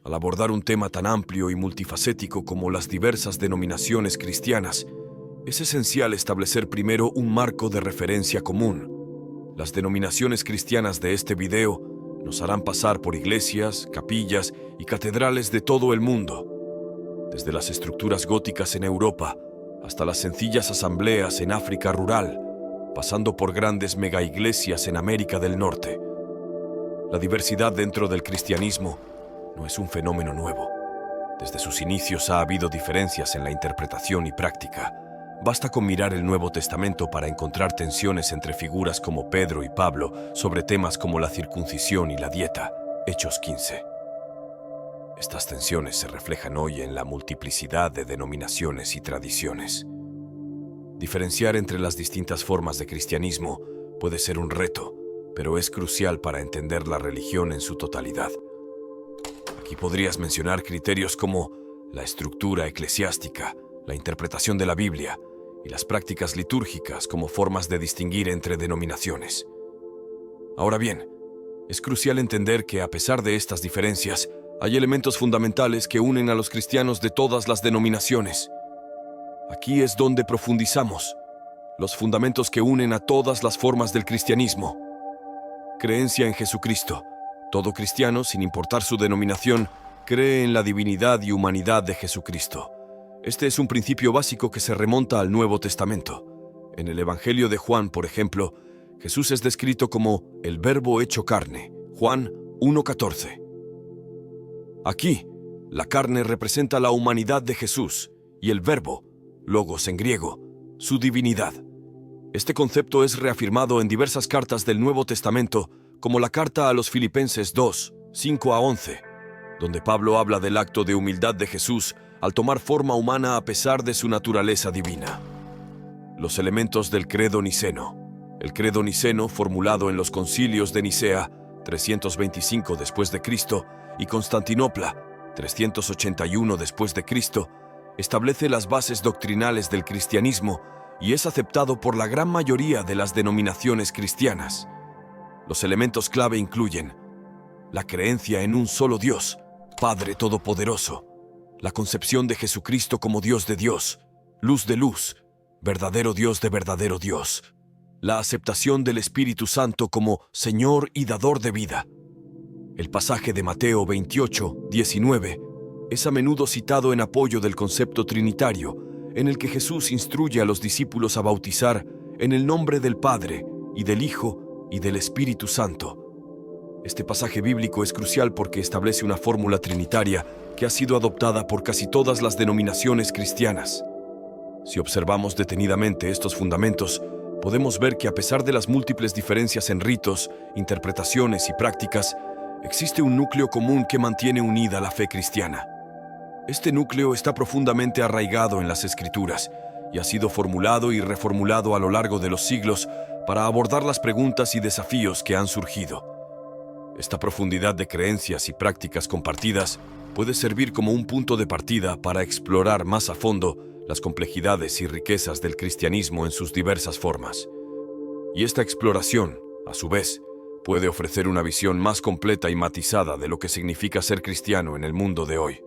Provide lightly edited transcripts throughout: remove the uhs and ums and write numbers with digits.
Al abordar un tema tan amplio y multifacético como las diversas denominaciones cristianas, es esencial establecer primero un marco de referencia común. Las denominaciones cristianas de este video nos harán pasar por iglesias, capillas y catedrales de todo el mundo, desde las estructuras góticas en Europa hasta las sencillas asambleas en África rural, pasando por grandes megaiglesias en América del Norte. La diversidad dentro del cristianismo no es un fenómeno nuevo. Desde sus inicios ha habido diferencias en la interpretación y práctica. Basta con mirar el Nuevo Testamento para encontrar tensiones entre figuras como Pedro y Pablo sobre temas como la circuncisión y la dieta. Hechos 15. Estas tensiones se reflejan hoy en la multiplicidad de denominaciones y tradiciones. Diferenciar entre las distintas formas de cristianismo puede ser un reto, pero es crucial para entender la religión en su totalidad. Aquí podrías mencionar criterios como la estructura eclesiástica, la interpretación de la Biblia y las prácticas litúrgicas como formas de distinguir entre denominaciones. Ahora bien, es crucial entender que a pesar de estas diferencias, hay elementos fundamentales que unen a los cristianos de todas las denominaciones. Aquí es donde profundizamos, los fundamentos que unen a todas las formas del cristianismo. Creencia en Jesucristo. Todo cristiano, sin importar su denominación, cree en la divinidad y humanidad de Jesucristo. Este es un principio básico que se remonta al Nuevo Testamento. En el Evangelio de Juan, por ejemplo, Jesús es descrito como el Verbo hecho carne, Juan 1:14. Aquí, la carne representa la humanidad de Jesús y el Verbo, logos en griego, su divinidad. Este concepto es reafirmado en diversas cartas del Nuevo Testamento, como la carta a los Filipenses 2, 5-11, donde Pablo habla del acto de humildad de Jesús al tomar forma humana a pesar de su naturaleza divina. Los elementos del credo niceno. El credo niceno, formulado en los concilios de Nicea, 325 después de Cristo, y Constantinopla, 381 después de Cristo, establece las bases doctrinales del cristianismo y es aceptado por la gran mayoría de las denominaciones cristianas. Los elementos clave incluyen la creencia en un solo Dios, Padre Todopoderoso, la concepción de Jesucristo como Dios de Dios, luz de luz, verdadero Dios de verdadero Dios, la aceptación del Espíritu Santo como Señor y dador de vida. El pasaje de Mateo 28:19 es a menudo citado en apoyo del concepto trinitario, en el que Jesús instruye a los discípulos a bautizar en el nombre del Padre, y del Hijo, y del Espíritu Santo. Este pasaje bíblico es crucial porque establece una fórmula trinitaria que ha sido adoptada por casi todas las denominaciones cristianas. Si observamos detenidamente estos fundamentos, podemos ver que a pesar de las múltiples diferencias en ritos, interpretaciones y prácticas, existe un núcleo común que mantiene unida la fe cristiana. Este núcleo está profundamente arraigado en las Escrituras y ha sido formulado y reformulado a lo largo de los siglos para abordar las preguntas y desafíos que han surgido. Esta profundidad de creencias y prácticas compartidas puede servir como un punto de partida para explorar más a fondo las complejidades y riquezas del cristianismo en sus diversas formas. Y esta exploración, a su vez, puede ofrecer una visión más completa y matizada de lo que significa ser cristiano en el mundo de hoy.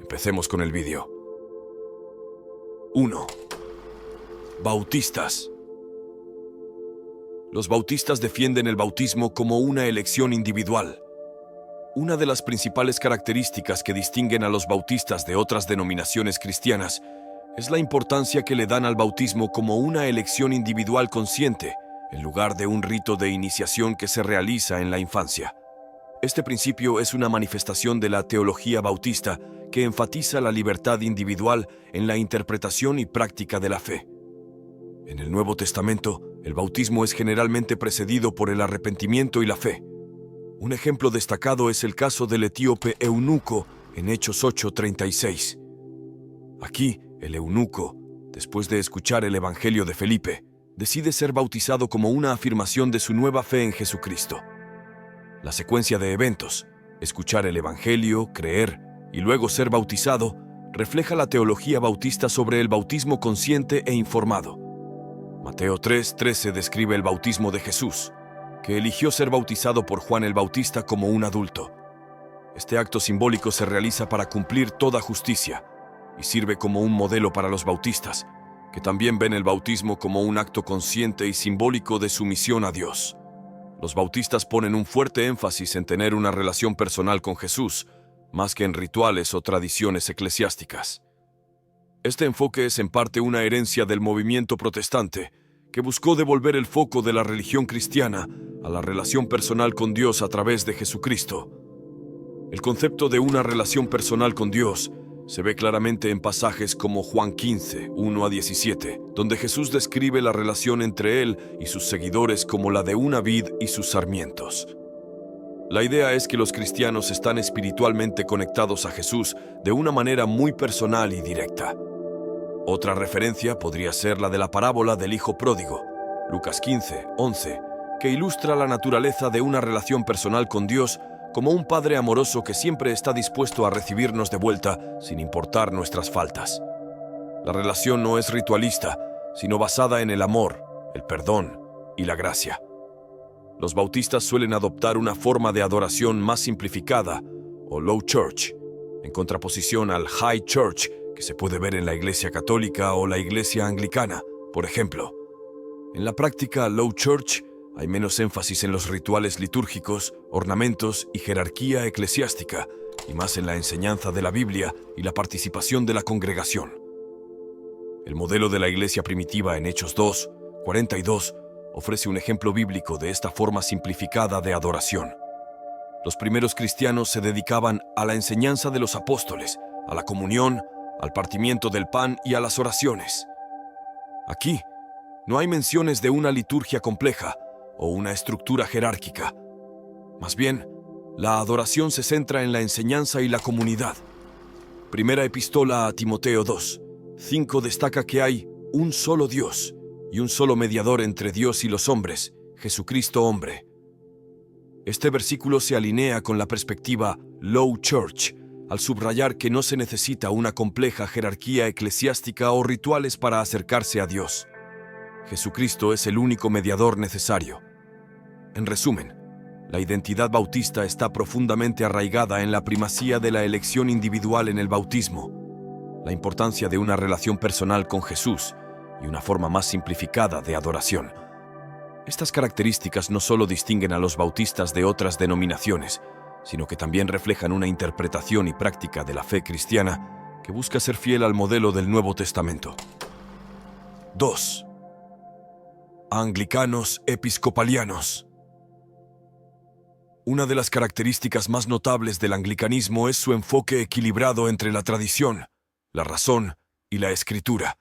Empecemos con el vídeo. 1. Bautistas. Los bautistas defienden el bautismo como una elección individual. Una de las principales características que distinguen a los bautistas de otras denominaciones cristianas es la importancia que le dan al bautismo como una elección individual consciente, en lugar de un rito de iniciación que se realiza en la infancia. Este principio es una manifestación de la teología bautista que enfatiza la libertad individual en la interpretación y práctica de la fe. En el Nuevo Testamento, el bautismo es generalmente precedido por el arrepentimiento y la fe. Un ejemplo destacado es el caso del etíope eunuco en Hechos 8:36. Aquí, el eunuco, después de escuchar el Evangelio de Felipe, decide ser bautizado como una afirmación de su nueva fe en Jesucristo. La secuencia de eventos, escuchar el Evangelio, creer y luego ser bautizado, refleja la teología bautista sobre el bautismo consciente e informado. Mateo 3:13 describe el bautismo de Jesús, que eligió ser bautizado por Juan el Bautista como un adulto. Este acto simbólico se realiza para cumplir toda justicia y sirve como un modelo para los bautistas, que también ven el bautismo como un acto consciente y simbólico de sumisión a Dios. Los bautistas ponen un fuerte énfasis en tener una relación personal con Jesús, más que en rituales o tradiciones eclesiásticas. Este enfoque es en parte una herencia del movimiento protestante, que buscó devolver el foco de la religión cristiana a la relación personal con Dios a través de Jesucristo. El concepto de una relación personal con Dios se ve claramente en pasajes como Juan 15, 1 a 17, donde Jesús describe la relación entre Él y sus seguidores como la de una vid y sus sarmientos. La idea es que los cristianos están espiritualmente conectados a Jesús de una manera muy personal y directa. Otra referencia podría ser la de la parábola del Hijo Pródigo, Lucas 15, 11, que ilustra la naturaleza de una relación personal con Dios como un Padre amoroso que siempre está dispuesto a recibirnos de vuelta sin importar nuestras faltas. La relación no es ritualista, sino basada en el amor, el perdón y la gracia. Los bautistas suelen adoptar una forma de adoración más simplificada, o low church, en contraposición al high church que se puede ver en la Iglesia Católica o la Iglesia Anglicana, por ejemplo. En la práctica low church hay menos énfasis en los rituales litúrgicos, ornamentos y jerarquía eclesiástica, y más en la enseñanza de la Biblia y la participación de la congregación. El modelo de la iglesia primitiva en Hechos 2, 42, ofrece un ejemplo bíblico de esta forma simplificada de adoración. Los primeros cristianos se dedicaban a la enseñanza de los apóstoles, a la comunión, al partimiento del pan y a las oraciones. Aquí, no hay menciones de una liturgia compleja o una estructura jerárquica. Más bien, la adoración se centra en la enseñanza y la comunidad. Primera epístola a Timoteo 2, 5 destaca que hay un solo Dios y un solo mediador entre Dios y los hombres, Jesucristo hombre. Este versículo se alinea con la perspectiva Low Church, al subrayar que no se necesita una compleja jerarquía eclesiástica o rituales para acercarse a Dios. Jesucristo es el único mediador necesario. En resumen, la identidad bautista está profundamente arraigada en la primacía de la elección individual en el bautismo, la importancia de una relación personal con Jesús y una forma más simplificada de adoración. Estas características no solo distinguen a los bautistas de otras denominaciones, sino que también reflejan una interpretación y práctica de la fe cristiana que busca ser fiel al modelo del Nuevo Testamento. 2. Anglicanos episcopalianos. Una de las características más notables del anglicanismo es su enfoque equilibrado entre la tradición, la razón y la escritura.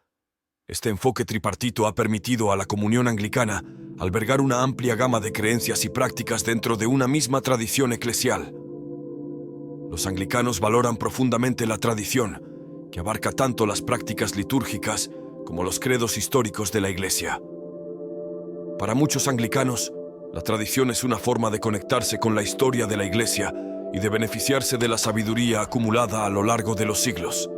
Este enfoque tripartito ha permitido a la comunión anglicana albergar una amplia gama de creencias y prácticas dentro de una misma tradición eclesial. Los anglicanos valoran profundamente la tradición, que abarca tanto las prácticas litúrgicas como los credos históricos de la Iglesia. Para muchos anglicanos, la tradición es una forma de conectarse con la historia de la Iglesia y de beneficiarse de la sabiduría acumulada a lo largo de los siglos.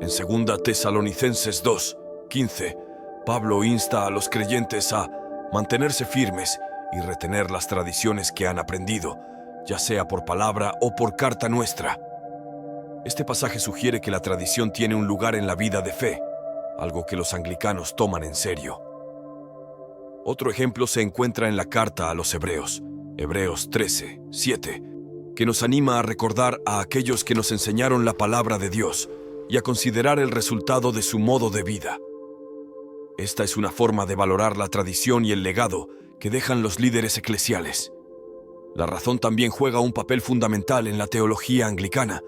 En 2 Tesalonicenses 2, 15, Pablo insta a los creyentes a mantenerse firmes y retener las tradiciones que han aprendido, ya sea por palabra o por carta nuestra. Este pasaje sugiere que la tradición tiene un lugar en la vida de fe, algo que los anglicanos toman en serio. Otro ejemplo se encuentra en la carta a los Hebreos, Hebreos 13, 7, que nos anima a recordar a aquellos que nos enseñaron la palabra de Dios y a considerar el resultado de su modo de vida. Esta es una forma de valorar la tradición y el legado que dejan los líderes eclesiales. La razón también juega un papel fundamental en la teología anglicana.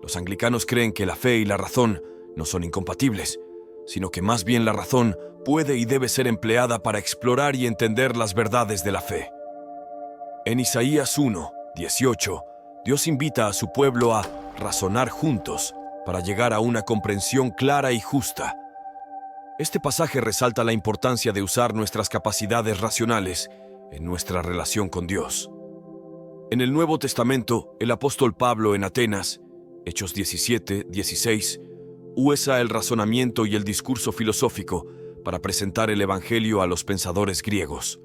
Los anglicanos creen que la fe y la razón no son incompatibles, sino que más bien la razón puede y debe ser empleada para explorar y entender las verdades de la fe. En Isaías 1, 18, Dios invita a su pueblo a razonar juntos para llegar a una comprensión clara y justa. Este pasaje resalta la importancia de usar nuestras capacidades racionales en nuestra relación con Dios. En el Nuevo Testamento, el apóstol Pablo en Atenas, Hechos 17, 16, usa el razonamiento y el discurso filosófico para presentar el Evangelio a los pensadores griegos.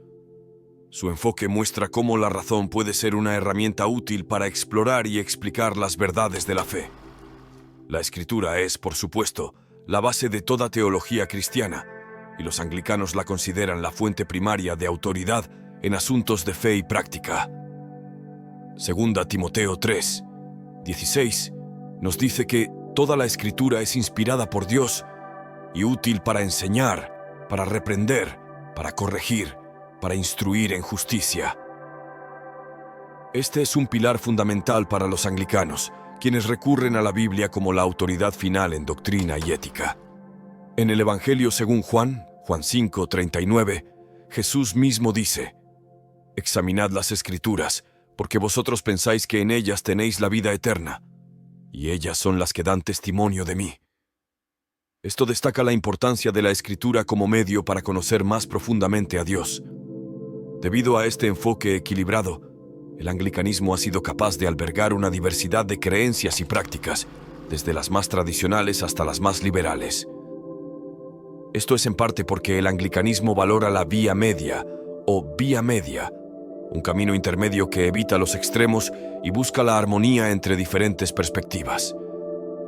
Su enfoque muestra cómo la razón puede ser una herramienta útil para explorar y explicar las verdades de la fe. La Escritura es, por supuesto, la base de toda teología cristiana, y los anglicanos la consideran la fuente primaria de autoridad en asuntos de fe y práctica. Segunda Timoteo 3, 16, nos dice que toda la Escritura es inspirada por Dios y útil para enseñar, para reprender, para corregir, para instruir en justicia. Este es un pilar fundamental para los anglicanos, quienes recurren a la Biblia como la autoridad final en doctrina y ética. En el Evangelio según Juan 5:39, Jesús mismo dice: «Examinad las Escrituras, porque vosotros pensáis que en ellas tenéis la vida eterna, y ellas son las que dan testimonio de mí». Esto destaca la importancia de la Escritura como medio para conocer más profundamente a Dios. Debido a este enfoque equilibrado, el anglicanismo ha sido capaz de albergar una diversidad de creencias y prácticas, desde las más tradicionales hasta las más liberales. Esto es en parte porque el anglicanismo valora la vía media, o vía media, un camino intermedio que evita los extremos y busca la armonía entre diferentes perspectivas.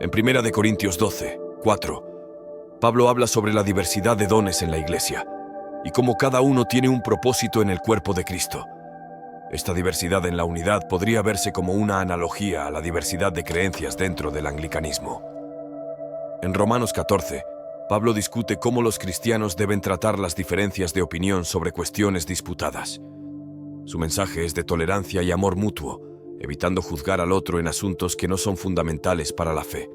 En 1 Corintios 12, 4, Pablo habla sobre la diversidad de dones en la Iglesia y cómo cada uno tiene un propósito en el cuerpo de Cristo. Esta diversidad en la unidad podría verse como una analogía a la diversidad de creencias dentro del anglicanismo. En Romanos 14, Pablo discute cómo los cristianos deben tratar las diferencias de opinión sobre cuestiones disputadas. Su mensaje es de tolerancia y amor mutuo, evitando juzgar al otro en asuntos que no son fundamentales para la fe.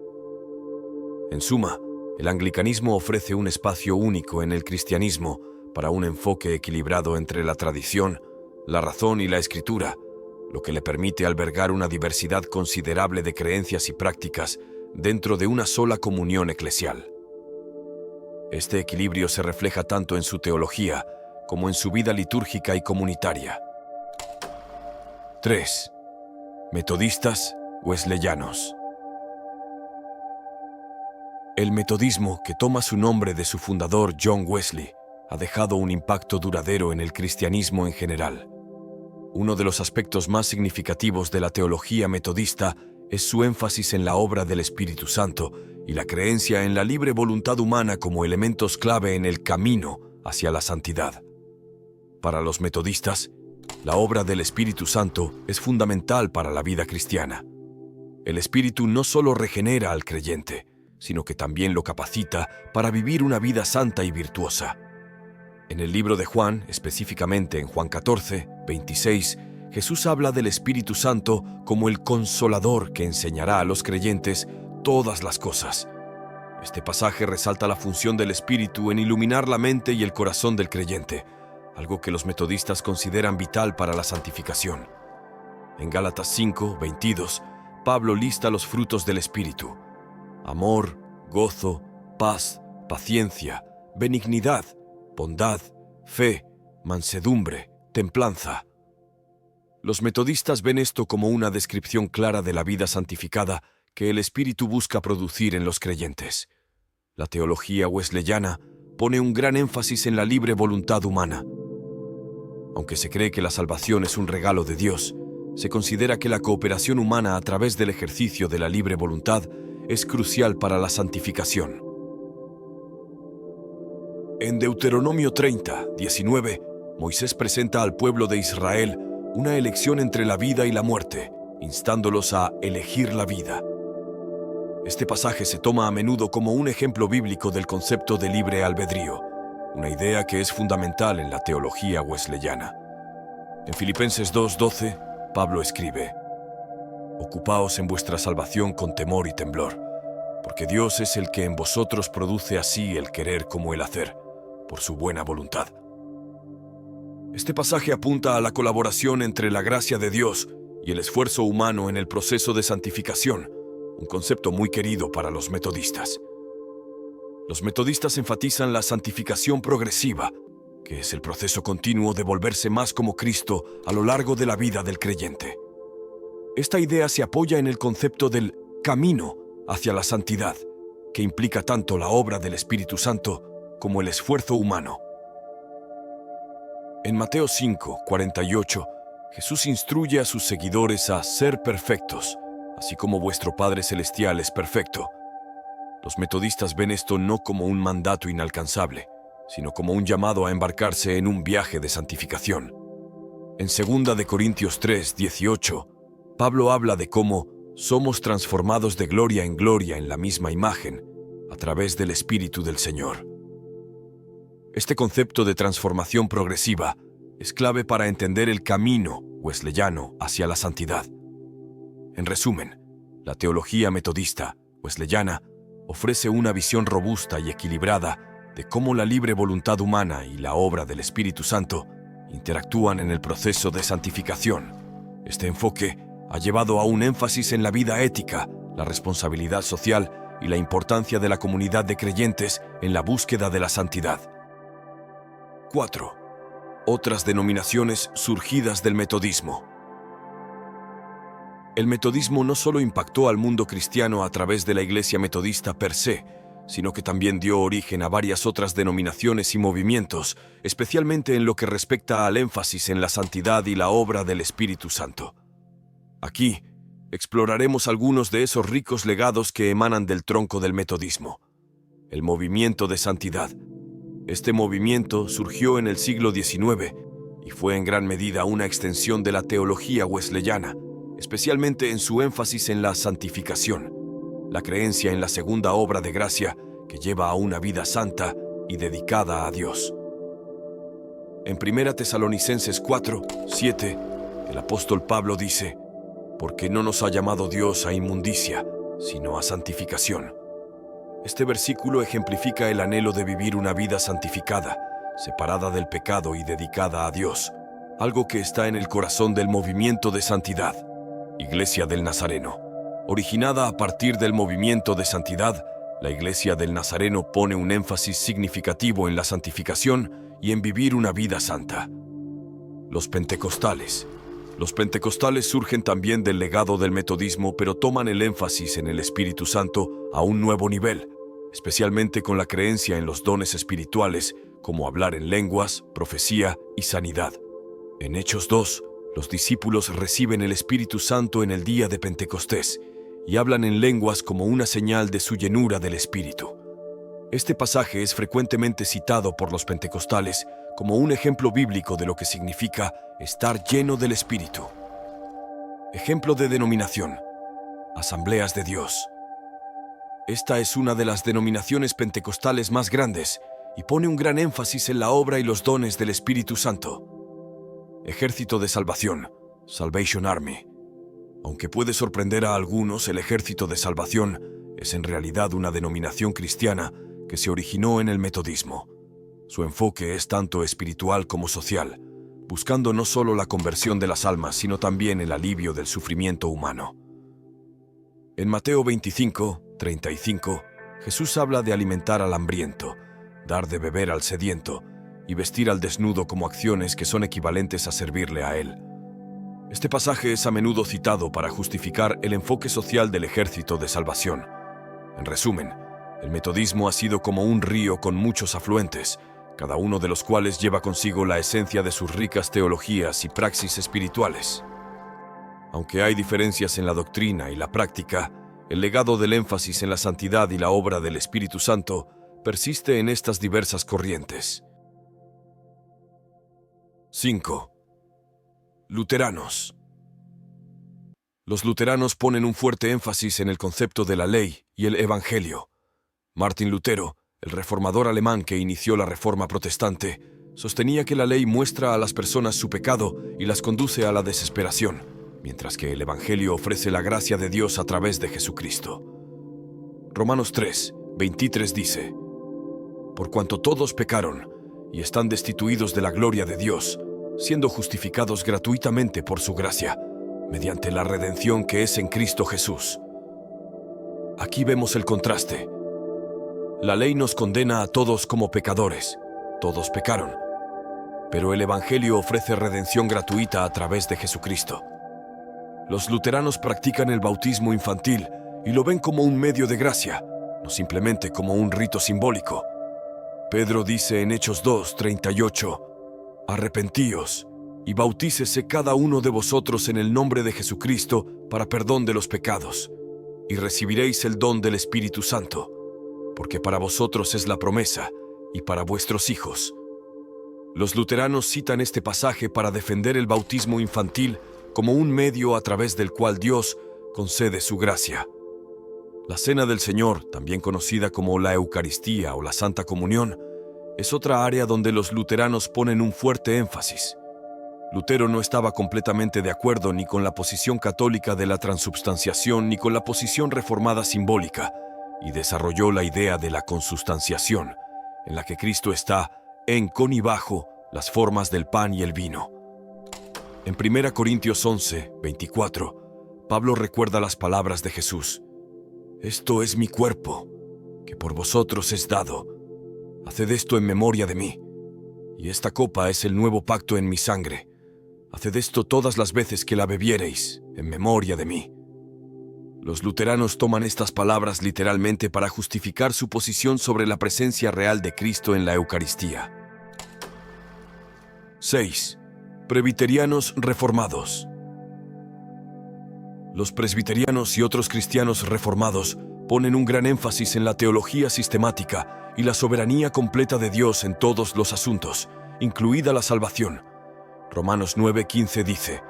En suma, el anglicanismo ofrece un espacio único en el cristianismo para un enfoque equilibrado entre la tradición, la razón y la Escritura, lo que le permite albergar una diversidad considerable de creencias y prácticas dentro de una sola comunión eclesial. Este equilibrio se refleja tanto en su teología como en su vida litúrgica y comunitaria. 3. Metodistas wesleyanos. El metodismo, que toma su nombre de su fundador John Wesley, ha dejado un impacto duradero en el cristianismo en general. Uno de los aspectos más significativos de la teología metodista es su énfasis en la obra del Espíritu Santo y la creencia en la libre voluntad humana como elementos clave en el camino hacia la santidad. Para los metodistas, la obra del Espíritu Santo es fundamental para la vida cristiana. El Espíritu no solo regenera al creyente, sino que también lo capacita para vivir una vida santa y virtuosa. En el libro de Juan, específicamente en Juan 14, 26, Jesús habla del Espíritu Santo como el Consolador que enseñará a los creyentes todas las cosas. Este pasaje resalta la función del Espíritu en iluminar la mente y el corazón del creyente, algo que los metodistas consideran vital para la santificación. En Gálatas 5, 22, Pablo lista los frutos del Espíritu: amor, gozo, paz, paciencia, benignidad, bondad, fe, mansedumbre, templanza. Los metodistas ven esto como una descripción clara de la vida santificada que el Espíritu busca producir en los creyentes. La teología wesleyana pone un gran énfasis en la libre voluntad humana. Aunque se cree que la salvación es un regalo de Dios, se considera que la cooperación humana a través del ejercicio de la libre voluntad es crucial para la santificación. En Deuteronomio 30, 19, Moisés presenta al pueblo de Israel una elección entre la vida y la muerte, instándolos a elegir la vida. Este pasaje se toma a menudo como un ejemplo bíblico del concepto de libre albedrío, una idea que es fundamental en la teología wesleyana. En Filipenses 2:12, Pablo escribe: «Ocupaos en vuestra salvación con temor y temblor, porque Dios es el que en vosotros produce así el querer como el hacer, por su buena voluntad». Este pasaje apunta a la colaboración entre la gracia de Dios y el esfuerzo humano en el proceso de santificación, un concepto muy querido para los metodistas. Los metodistas enfatizan la santificación progresiva, que es el proceso continuo de volverse más como Cristo a lo largo de la vida del creyente. Esta idea se apoya en el concepto del camino hacia la santidad, que implica tanto la obra del Espíritu Santo como el esfuerzo humano. En Mateo 5:48, Jesús instruye a sus seguidores a ser perfectos, así como vuestro Padre Celestial es perfecto. Los metodistas ven esto no como un mandato inalcanzable, sino como un llamado a embarcarse en un viaje de santificación. En 2 de Corintios 3:18, Pablo habla de cómo somos transformados de gloria en la misma imagen, a través del Espíritu del Señor. Este concepto de transformación progresiva es clave para entender el camino wesleyano hacia la santidad. En resumen, la teología metodista wesleyana ofrece una visión robusta y equilibrada de cómo la libre voluntad humana y la obra del Espíritu Santo interactúan en el proceso de santificación. Este enfoque ha llevado a un énfasis en la vida ética, la responsabilidad social y la importancia de la comunidad de creyentes en la búsqueda de la santidad. 4. Otras denominaciones surgidas del metodismo. El metodismo no solo impactó al mundo cristiano a través de la Iglesia metodista per se, sino que también dio origen a varias otras denominaciones y movimientos, especialmente en lo que respecta al énfasis en la santidad y la obra del Espíritu Santo. Aquí, exploraremos algunos de esos ricos legados que emanan del tronco del metodismo. El movimiento de santidad. Este movimiento surgió en el siglo XIX y fue en gran medida una extensión de la teología wesleyana, especialmente en su énfasis en la santificación, la creencia en la segunda obra de gracia que lleva a una vida santa y dedicada a Dios. En 1 Tesalonicenses 4:7, el apóstol Pablo dice: «Porque no nos ha llamado Dios a inmundicia, sino a santificación». Este versículo ejemplifica el anhelo de vivir una vida santificada, separada del pecado y dedicada a Dios, algo que está en el corazón del movimiento de santidad. Iglesia del Nazareno. Originada a partir del movimiento de santidad, la Iglesia del Nazareno pone un énfasis significativo en la santificación y en vivir una vida santa. Los pentecostales. Los pentecostales surgen también del legado del metodismo, pero toman el énfasis en el Espíritu Santo a un nuevo nivel, especialmente con la creencia en los dones espirituales, como hablar en lenguas, profecía y sanidad. En Hechos 2, los discípulos reciben el Espíritu Santo en el día de Pentecostés y hablan en lenguas como una señal de su llenura del Espíritu. Este pasaje es frecuentemente citado por los pentecostales como un ejemplo bíblico de lo que significa estar lleno del Espíritu. Ejemplo de denominación: Asambleas de Dios. Esta es una de las denominaciones pentecostales más grandes y pone un gran énfasis en la obra y los dones del Espíritu Santo. Ejército de Salvación, Salvation Army. Aunque puede sorprender a algunos, el Ejército de Salvación es en realidad una denominación cristiana que se originó en el metodismo. Su enfoque es tanto espiritual como social, buscando no solo la conversión de las almas, sino también el alivio del sufrimiento humano. En Mateo 25:35, Jesús habla de alimentar al hambriento, dar de beber al sediento y vestir al desnudo como acciones que son equivalentes a servirle a Él. Este pasaje es a menudo citado para justificar el enfoque social del Ejército de Salvación. En resumen, el metodismo ha sido como un río con muchos afluentes, cada uno de los cuales lleva consigo la esencia de sus ricas teologías y praxis espirituales. Aunque hay diferencias en la doctrina y la práctica, el legado del énfasis en la santidad y la obra del Espíritu Santo persiste en estas diversas corrientes. 5. Luteranos. Los luteranos ponen un fuerte énfasis en el concepto de la ley y el evangelio. Martín Lutero, el reformador alemán que inició la Reforma protestante, sostenía que la ley muestra a las personas su pecado y las conduce a la desesperación, mientras que el evangelio ofrece la gracia de Dios a través de Jesucristo. Romanos 3:23 dice: «Por cuanto todos pecaron y están destituidos de la gloria de Dios, siendo justificados gratuitamente por su gracia, mediante la redención que es en Cristo Jesús». Aquí vemos el contraste. La ley nos condena a todos como pecadores. Todos pecaron. Pero el Evangelio ofrece redención gratuita a través de Jesucristo. Los luteranos practican el bautismo infantil y lo ven como un medio de gracia, no simplemente como un rito simbólico. Pedro dice en Hechos 2:38: Arrepentíos y bautícese cada uno de vosotros en el nombre de Jesucristo para perdón de los pecados, y recibiréis el don del Espíritu Santo, porque para vosotros es la promesa, y para vuestros hijos. Los luteranos citan este pasaje para defender el bautismo infantil como un medio a través del cual Dios concede su gracia. La Cena del Señor, también conocida como la Eucaristía o la Santa Comunión, es otra área donde los luteranos ponen un fuerte énfasis. Lutero no estaba completamente de acuerdo ni con la posición católica de la transubstanciación ni con la posición reformada simbólica, y desarrolló la idea de la consubstanciación, en la que Cristo está con y bajo las formas del pan y el vino. En 1 Corintios 11, 24, Pablo recuerda las palabras de Jesús: «Esto es mi cuerpo, que por vosotros es dado. Haced esto en memoria de mí. Y esta copa es el nuevo pacto en mi sangre. Haced esto todas las veces que la bebiereis, en memoria de mí». Los luteranos toman estas palabras literalmente para justificar su posición sobre la presencia real de Cristo en la Eucaristía. 6. Presbiterianos reformados. Los presbiterianos y otros cristianos reformados ponen un gran énfasis en la teología sistemática y la soberanía completa de Dios en todos los asuntos, incluida la salvación. Romanos 9:15 dice: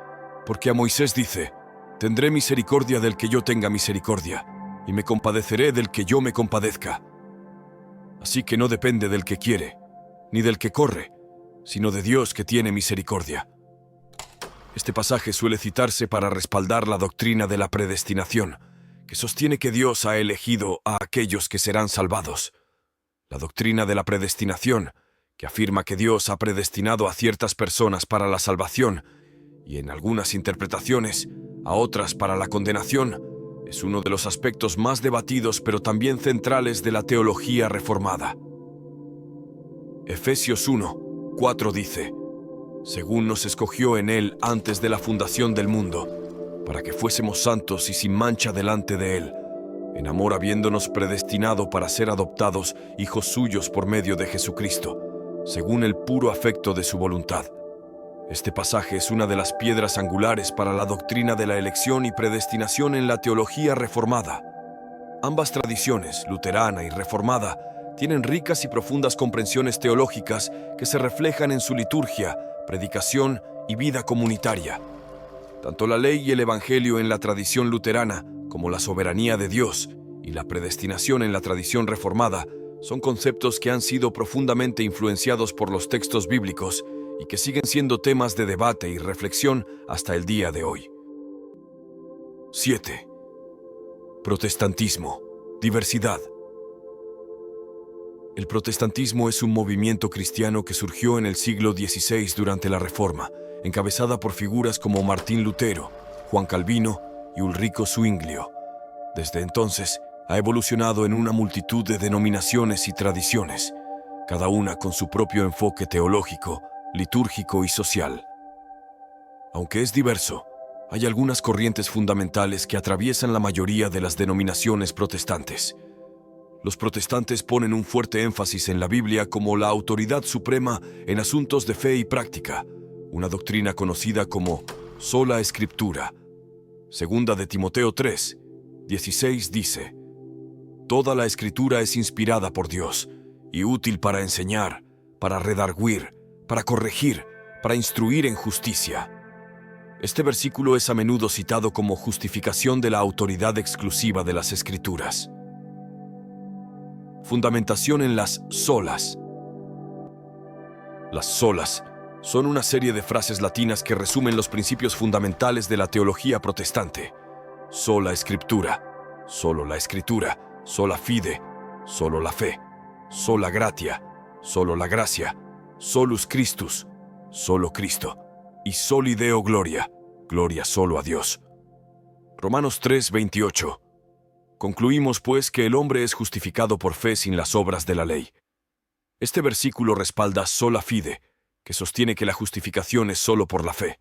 «Porque a Moisés dice: tendré misericordia del que yo tenga misericordia, y me compadeceré del que yo me compadezca». Así que no depende del que quiere, ni del que corre, sino de Dios que tiene misericordia. Este pasaje suele citarse para respaldar la doctrina de la predestinación, que sostiene que Dios ha elegido a aquellos que serán salvados. La doctrina de la predestinación, que afirma que Dios ha predestinado a ciertas personas para la salvación, y en algunas interpretaciones, a otras para la condenación, es uno de los aspectos más debatidos pero también centrales de la teología reformada. Efesios 1:4 dice: «Según nos escogió en Él antes de la fundación del mundo, para que fuésemos santos y sin mancha delante de Él, en amor habiéndonos predestinado para ser adoptados hijos suyos por medio de Jesucristo, según el puro afecto de su voluntad». Este pasaje es una de las piedras angulares para la doctrina de la elección y predestinación en la teología reformada. Ambas tradiciones, luterana y reformada, tienen ricas y profundas comprensiones teológicas que se reflejan en su liturgia, predicación y vida comunitaria. Tanto la ley y el evangelio en la tradición luterana, como la soberanía de Dios y la predestinación en la tradición reformada, son conceptos que han sido profundamente influenciados por los textos bíblicos y que siguen siendo temas de debate y reflexión hasta el día de hoy. 7. Protestantismo. Diversidad. El protestantismo es un movimiento cristiano que surgió en el siglo XVI durante la Reforma, encabezada por figuras como Martín Lutero, Juan Calvino y Ulrico Zwinglio. Desde entonces, ha evolucionado en una multitud de denominaciones y tradiciones, cada una con su propio enfoque teológico, litúrgico y social. Aunque es diverso, hay algunas corrientes fundamentales que atraviesan la mayoría de las denominaciones protestantes. Los protestantes ponen un fuerte énfasis en la Biblia como la autoridad suprema en asuntos de fe y práctica, una doctrina conocida como sola escritura. Segunda de Timoteo 3:16 dice: «Toda la escritura es inspirada por Dios y útil para enseñar, para redarguir, para corregir, para instruir en justicia». Este versículo es a menudo citado como justificación de la autoridad exclusiva de las Escrituras. Fundamentación en las solas. Las solas son una serie de frases latinas que resumen los principios fundamentales de la teología protestante. Sola escritura, solo la escritura, sola fide, solo la fe, sola gratia, solo la gracia, solus Christus, solo Cristo, y soli Deo gloria, gloria solo a Dios. Romanos 3:28. Concluimos pues que el hombre es justificado por fe sin las obras de la ley. Este versículo respalda sola fide, que sostiene que la justificación es solo por la fe.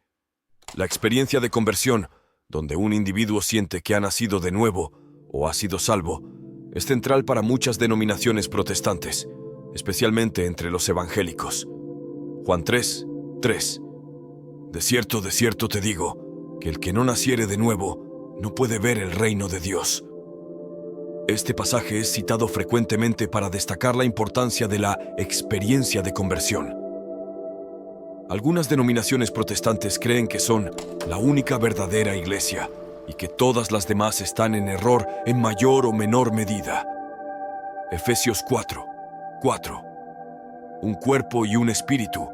La experiencia de conversión, donde un individuo siente que ha nacido de nuevo o ha sido salvo, es central para muchas denominaciones protestantes, especialmente entre los evangélicos. Juan 3, 3. De cierto te digo, que el que no naciere de nuevo no puede ver el reino de Dios. Este pasaje es citado frecuentemente para destacar la importancia de la experiencia de conversión. Algunas denominaciones protestantes creen que son la única verdadera iglesia y que todas las demás están en error en mayor o menor medida. Efesios 4:4. Un cuerpo y un espíritu,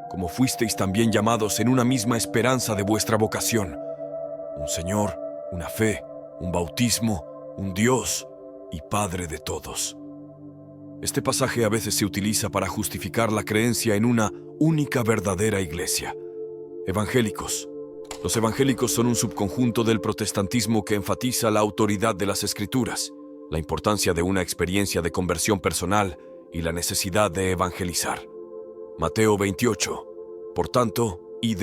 como fuisteis también llamados en una misma esperanza de vuestra vocación. Un Señor, una fe, un bautismo, un Dios y Padre de todos. Este pasaje a veces se utiliza para justificar la creencia en una única verdadera iglesia. Evangélicos. Los evangélicos son un subconjunto del protestantismo que enfatiza la autoridad de las Escrituras, la importancia de una experiencia de conversión personal y la necesidad de evangelizar. Mateo 28. Por tanto, id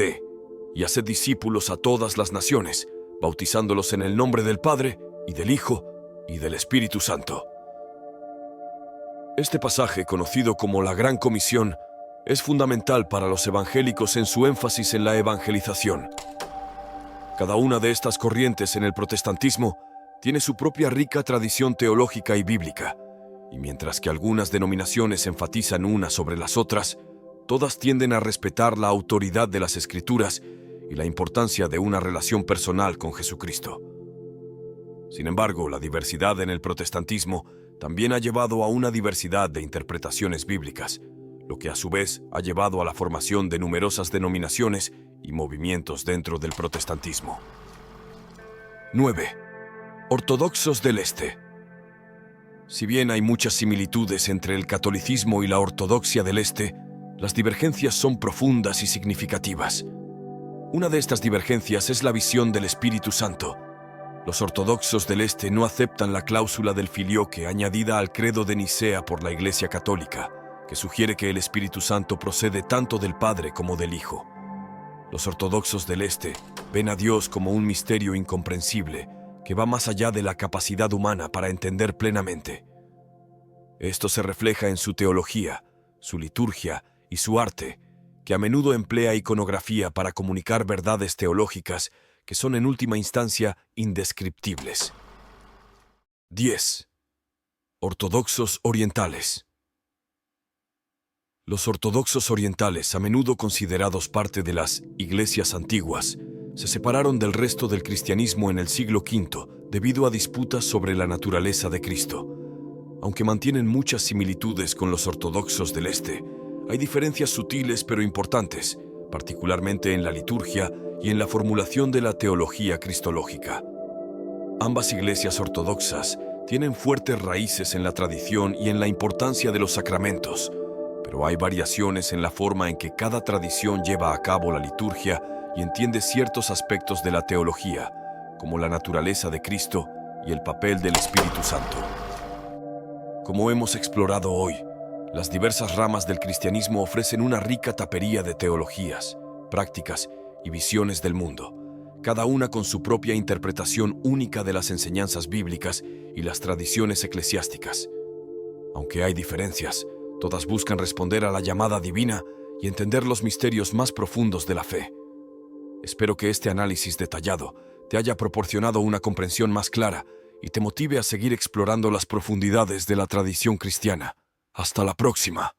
y haced discípulos a todas las naciones, bautizándolos en el nombre del Padre, y del Hijo, y del Espíritu Santo. Este pasaje, conocido como la Gran Comisión, es fundamental para los evangélicos en su énfasis en la evangelización. Cada una de estas corrientes en el protestantismo tiene su propia rica tradición teológica y bíblica, y mientras que algunas denominaciones enfatizan unas sobre las otras, todas tienden a respetar la autoridad de las Escrituras y la importancia de una relación personal con Jesucristo. Sin embargo, la diversidad en el protestantismo también ha llevado a una diversidad de interpretaciones bíblicas, lo que a su vez ha llevado a la formación de numerosas denominaciones y movimientos dentro del protestantismo. 9. Ortodoxos del Este. Si bien hay muchas similitudes entre el catolicismo y la ortodoxia del Este, las divergencias son profundas y significativas. Una de estas divergencias es la visión del Espíritu Santo. Los ortodoxos del Este no aceptan la cláusula del filioque añadida al credo de Nicea por la Iglesia Católica, que sugiere que el Espíritu Santo procede tanto del Padre como del Hijo. Los ortodoxos del Este ven a Dios como un misterio incomprensible que va más allá de la capacidad humana para entender plenamente. Esto se refleja en su teología, su liturgia y su arte, que a menudo emplea iconografía para comunicar verdades teológicas que son en última instancia indescriptibles. 10. Ortodoxos orientales. Los ortodoxos orientales, a menudo considerados parte de las iglesias antiguas, se separaron del resto del cristianismo en el siglo V debido a disputas sobre la naturaleza de Cristo. Aunque mantienen muchas similitudes con los ortodoxos del Este, hay diferencias sutiles pero importantes, particularmente en la liturgia y en la formulación de la teología cristológica. Ambas iglesias ortodoxas tienen fuertes raíces en la tradición y en la importancia de los sacramentos, pero hay variaciones en la forma en que cada tradición lleva a cabo la liturgia y entiende ciertos aspectos de la teología, como la naturaleza de Cristo y el papel del Espíritu Santo. Como hemos explorado hoy, las diversas ramas del cristianismo ofrecen una rica tapería de teologías, prácticas y visiones del mundo, cada una con su propia interpretación única de las enseñanzas bíblicas y las tradiciones eclesiásticas. Aunque hay diferencias, todas buscan responder a la llamada divina y entender los misterios más profundos de la fe. Espero que este análisis detallado te haya proporcionado una comprensión más clara y te motive a seguir explorando las profundidades de la tradición cristiana. Hasta la próxima.